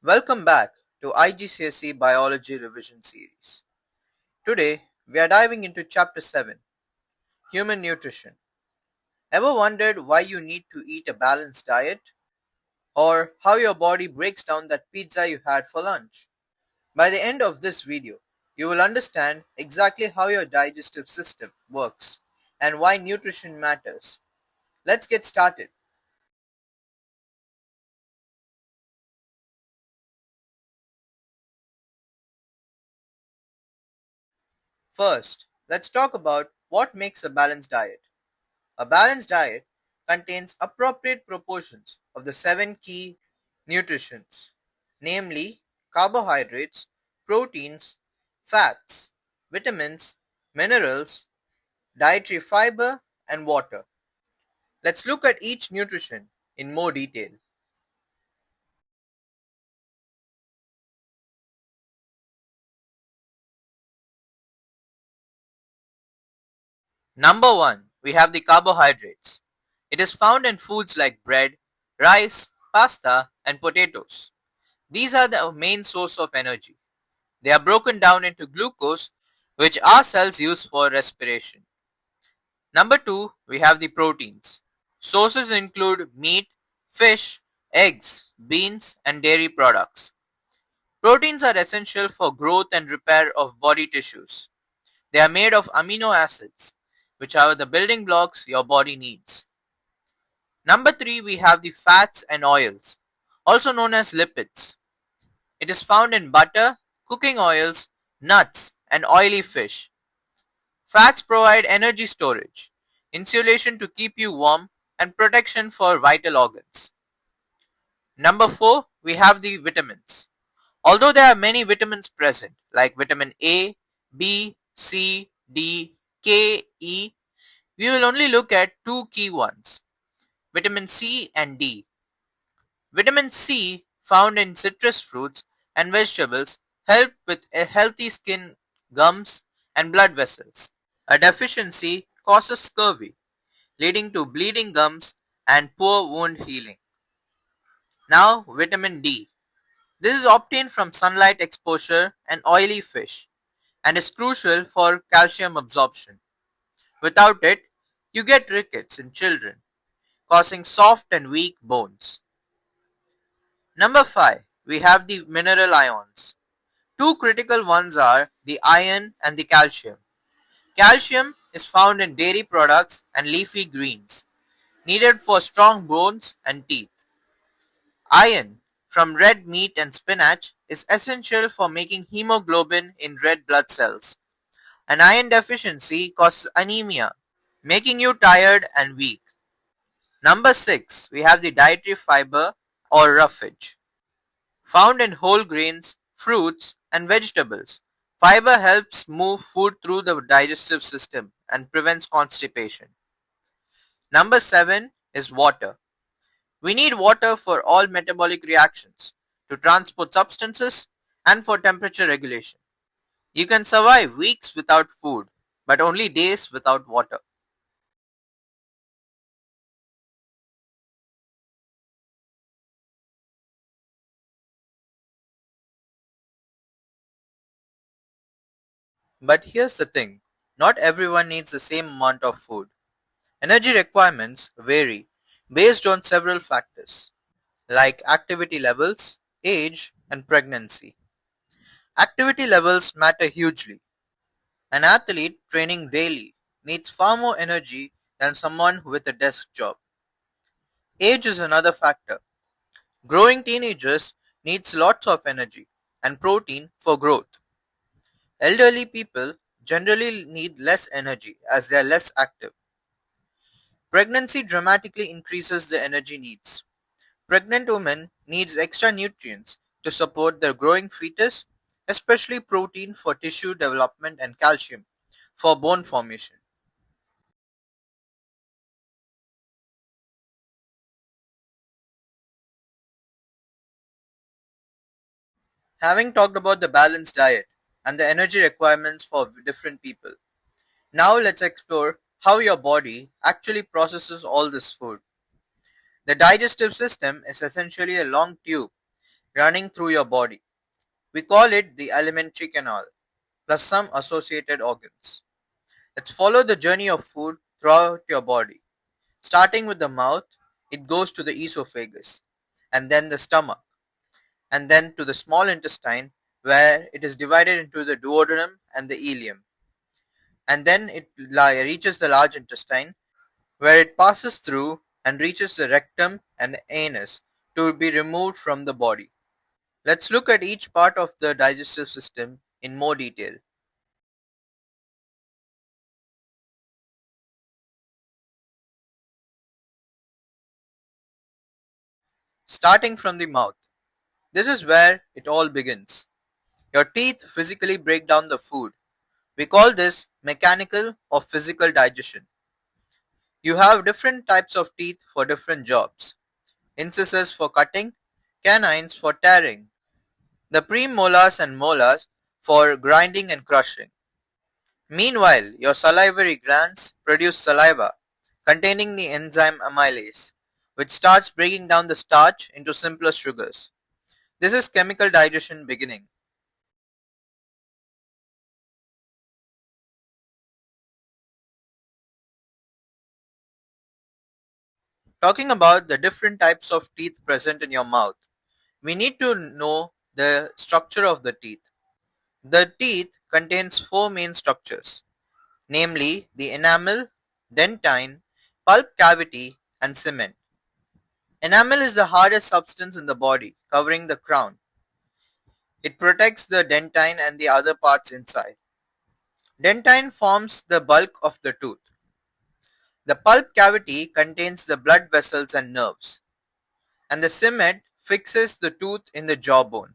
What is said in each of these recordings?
Welcome back to IGCSE Biology Revision Series. Today, we are diving into Chapter 7, Human Nutrition. Ever wondered why you need to eat a balanced diet? Or how your body breaks down that pizza you had for lunch? By the end of this video, you will understand exactly how your digestive system works and why nutrition matters. Let's get started. First, let's talk about what makes a balanced diet. A balanced diet contains appropriate proportions of the seven key nutrients, namely carbohydrates, proteins, fats, vitamins, minerals, dietary fiber, and water. Let's look at each nutrition in more detail. Number 1, we have the carbohydrates. It is found in foods like bread, rice, pasta, and potatoes. These are the main source of energy. They are broken down into glucose, which our cells use for respiration. Number 2, we have the proteins. Sources include meat, fish, eggs, beans, and dairy products. Proteins are essential for growth and repair of body tissues. They are made of amino acids, which are the building blocks your body needs. Number 3, we have the fats and oils, also known as lipids. It is found in butter, cooking oils, nuts, and oily fish. Fats provide energy storage, insulation to keep you warm, and protection for vital organs. Number 4, we have the vitamins. Although there are many vitamins present, like vitamin A, B, C, D, K, E, we will only look at two key ones, vitamin C and D. Vitamin C, found in citrus fruits and vegetables, help with a healthy skin, gums, and blood vessels. A deficiency causes scurvy, leading to bleeding gums and poor wound healing. Now, vitamin D. This is obtained from sunlight exposure and oily fish and is crucial for calcium absorption. Without it, you get rickets in children, causing soft and weak bones. Number 5, we have the mineral ions. Two critical ones are the iron and the calcium. Calcium is found in dairy products and leafy greens, needed for strong bones and teeth. Iron, from red meat and spinach, is essential for making hemoglobin in red blood cells. An iron deficiency causes anemia, making you tired and weak. Number 6, we have the dietary fiber or roughage. Found in whole grains, fruits, and vegetables, fiber helps move food through the digestive system and prevents constipation. Number 7 is water. We need water for all metabolic reactions, to transport substances, and for temperature regulation. You can survive weeks without food, but only days without water. But here's the thing, not everyone needs the same amount of food. Energy requirements vary based on several factors, like activity levels, age, and pregnancy. Activity levels matter hugely. An athlete training daily needs far more energy than someone with a desk job. Age is another factor. Growing teenagers needs lots of energy and protein for growth. Elderly people generally need less energy as they are less active. Pregnancy dramatically increases the energy needs. Pregnant women needs extra nutrients to support their growing fetus, especially protein for tissue development and calcium for bone formation. Having talked about the balanced diet and the energy requirements for different people, now let's explore how your body actually processes all this food. The digestive system is essentially a long tube running through your body. We call it the alimentary canal, plus some associated organs. Let's follow the journey of food throughout your body. Starting with the mouth, it goes to the esophagus, and then the stomach, and then to the small intestine, where it is divided into the duodenum and the ileum. And then it reaches the large intestine, where it passes through and reaches the rectum and the anus to be removed from the body. Let's look at each part of the digestive system in more detail. Starting from the mouth. This is where it all begins. Your teeth physically break down the food. We call this mechanical or physical digestion. You have different types of teeth for different jobs. Incisors for cutting, canines for tearing, the premolars and molars for grinding and crushing. Meanwhile, your salivary glands produce saliva containing the enzyme amylase, which starts breaking down the starch into simpler sugars. This is chemical digestion beginning. Talking about the different types of teeth present in your mouth, we need to know the structure of the teeth. The teeth contains four main structures, namely the enamel, dentine, pulp cavity, and cement. Enamel is the hardest substance in the body, covering the crown. It protects the dentine and the other parts inside. Dentine forms the bulk of the tooth. The pulp cavity contains the blood vessels and nerves, and the cement fixes the tooth in the jawbone.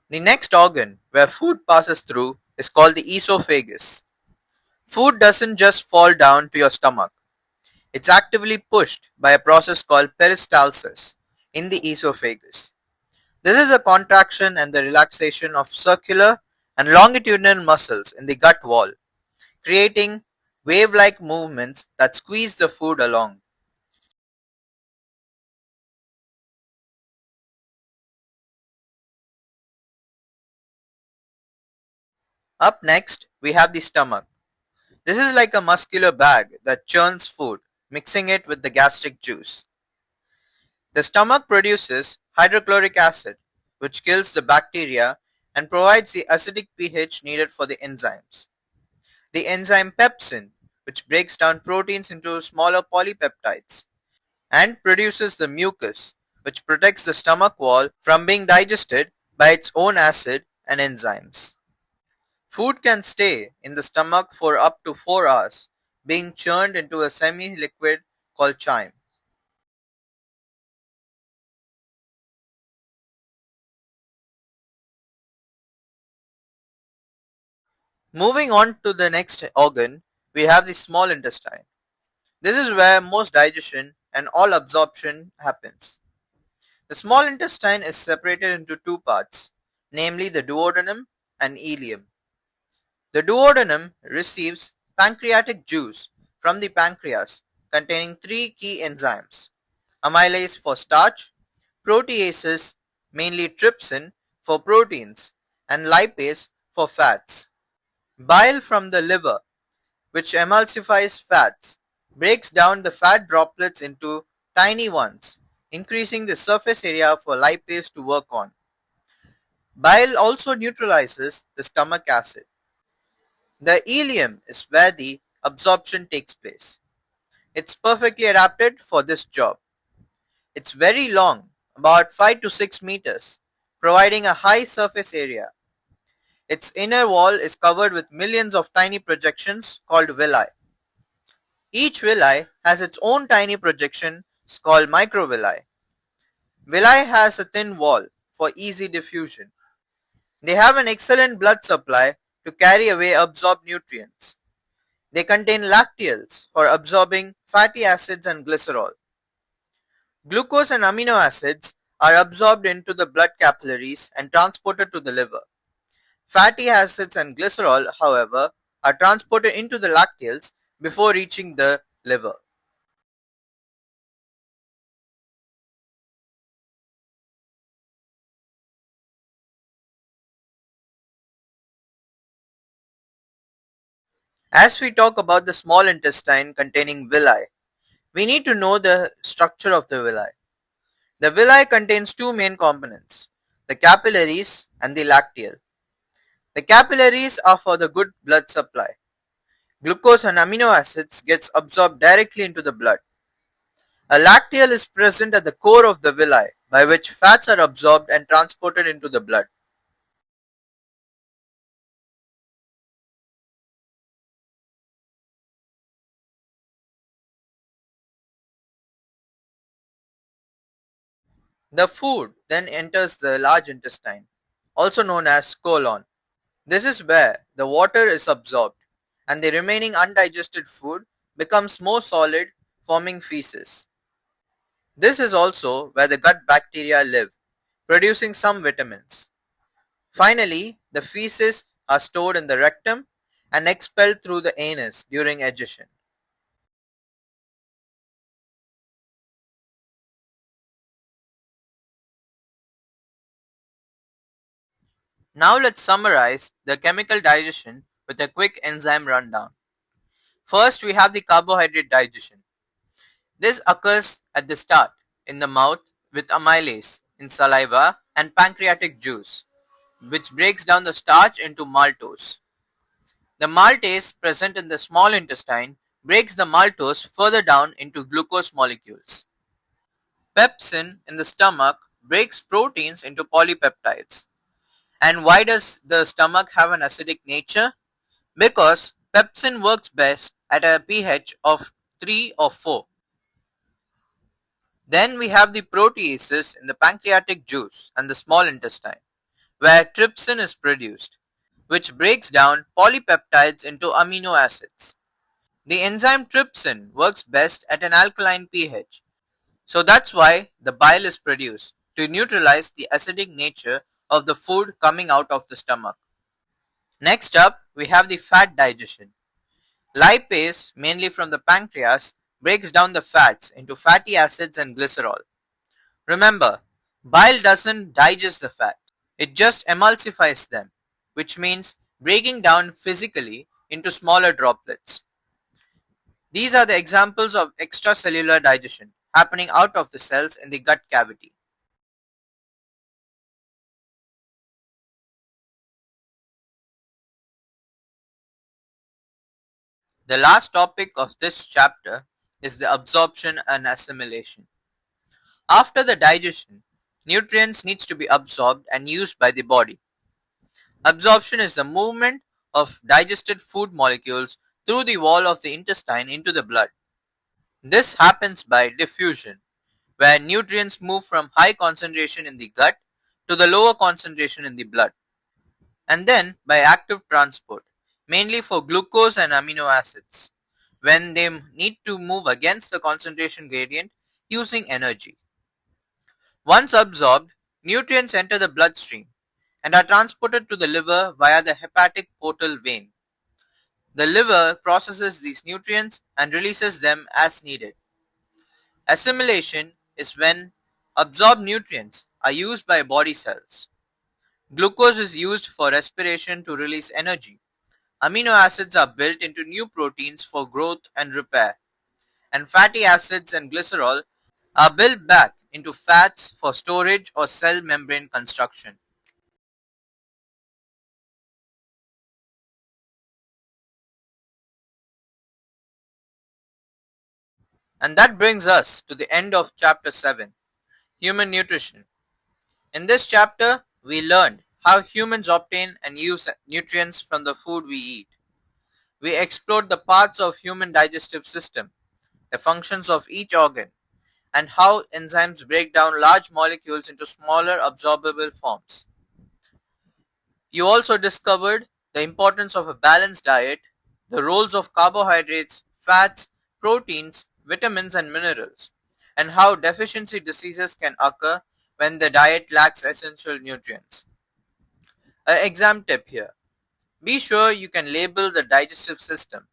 The next organ where food passes through is called the esophagus. Food doesn't just fall down to your stomach. It's actively pushed by a process called peristalsis in the esophagus. This is a contraction and the relaxation of circular and longitudinal muscles in the gut wall, creating wave-like movements that squeeze the food along. Up next, we have the stomach. This is like a muscular bag that churns food, mixing it with the gastric juice. The stomach produces hydrochloric acid, which kills the bacteria and provides the acidic pH needed for the enzymes. The enzyme pepsin, which breaks down proteins into smaller polypeptides, and produces the mucus, which protects the stomach wall from being digested by its own acid and enzymes. Food can stay in the stomach for up to 4 hours, being churned into a semi-liquid called chyme. Moving on to the next organ, we have the small intestine. This is where most digestion and all absorption happens. The small intestine is separated into two parts, namely the duodenum and ileum. The duodenum receives pancreatic juice from the pancreas containing three key enzymes: amylase for starch, proteases, mainly trypsin, for proteins, and lipase for fats. Bile from the liver, which emulsifies fats, breaks down the fat droplets into tiny ones, increasing the surface area for lipase to work on. Bile also neutralizes the stomach acid. The ileum is where the absorption takes place. It's perfectly adapted for this job. It's very long, about 5 to 6 meters, providing a high surface area. Its inner wall is covered with millions of tiny projections called villi. Each villi has its own tiny projection called microvilli. Villi has a thin wall for easy diffusion. They have an excellent blood supply to carry away absorbed nutrients. They contain lacteals for absorbing fatty acids and glycerol. Glucose and amino acids are absorbed into the blood capillaries and transported to the liver. Fatty acids and glycerol, however, are transported into the lacteals before reaching the liver. As we talk about the small intestine containing villi, we need to know the structure of the villi. The villi contains two main components, the capillaries and the lacteal. The capillaries are for the good blood supply. Glucose and amino acids gets absorbed directly into the blood. A lacteal is present at the core of the villi, by which fats are absorbed and transported into the blood. The food then enters the large intestine, also known as colon. This is where the water is absorbed, and the remaining undigested food becomes more solid, forming feces. This is also where the gut bacteria live, producing some vitamins. Finally, the feces are stored in the rectum and expelled through the anus during egestion. Now let's summarize the chemical digestion with a quick enzyme rundown. First, we have the carbohydrate digestion. This occurs at the start in the mouth with amylase in saliva and pancreatic juice, which breaks down the starch into maltose. The maltase present in the small intestine breaks the maltose further down into glucose molecules. Pepsin in the stomach breaks proteins into polypeptides. And why does the stomach have an acidic nature? Because pepsin works best at a pH of 3 or 4. Then we have the proteases in the pancreatic juice and the small intestine, where trypsin is produced, which breaks down polypeptides into amino acids. The enzyme trypsin works best at an alkaline pH, so that's why the bile is produced, to neutralize the acidic nature of the food coming out of the stomach. Next up, we have the fat digestion. Lipase, mainly from the pancreas, breaks down the fats into fatty acids and glycerol. Remember, bile doesn't digest the fat, it just emulsifies them, which means breaking down physically into smaller droplets. These are the examples of extracellular digestion happening out of the cells in the gut cavity. The last topic of this chapter is the absorption and assimilation. After the digestion, nutrients needs to be absorbed and used by the body. Absorption is the movement of digested food molecules through the wall of the intestine into the blood. This happens by diffusion, where nutrients move from high concentration in the gut to the lower concentration in the blood, and then by active transport, mainly for glucose and amino acids, when they need to move against the concentration gradient using energy. Once absorbed, nutrients enter the bloodstream and are transported to the liver via the hepatic portal vein. The liver processes these nutrients and releases them as needed. Assimilation is when absorbed nutrients are used by body cells. Glucose is used for respiration to release energy. Amino acids are built into new proteins for growth and repair, and fatty acids and glycerol are built back into fats for storage or cell membrane construction. And that brings us to the end of chapter 7, Human Nutrition. In this chapter, we learned how humans obtain and use nutrients from the food we eat. We explored the parts of human digestive system, the functions of each organ, and how enzymes break down large molecules into smaller absorbable forms. You also discovered the importance of a balanced diet, the roles of carbohydrates, fats, proteins, vitamins, and minerals, and how deficiency diseases can occur when the diet lacks essential nutrients. An exam tip here. Be sure you can label the digestive system,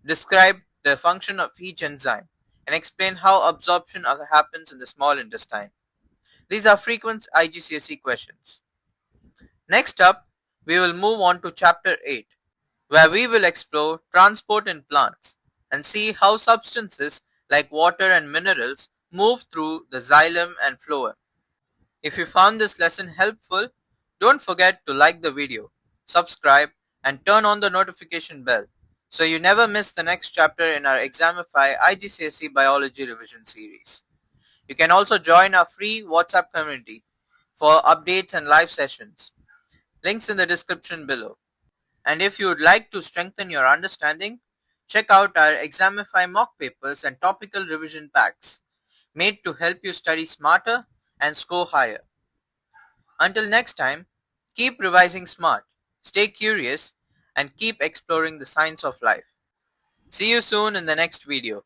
describe the function of each enzyme, and explain how absorption happens in the small intestine. These are frequent IGCSE questions. Next up, we will move on to Chapter 8, where we will explore transport in plants and see how substances like water and minerals move through the xylem and phloem. If you found this lesson helpful, don't forget to like the video, subscribe, and turn on the notification bell so you never miss the next chapter in our Examify IGCSE Biology Revision Series. You can also join our free WhatsApp community for updates and live sessions. Links in the description below. And if you would like to strengthen your understanding, check out our Examify mock papers and topical revision packs made to help you study smarter and score higher. Until next time, keep revising smart, stay curious, and keep exploring the science of life. See you soon in the next video.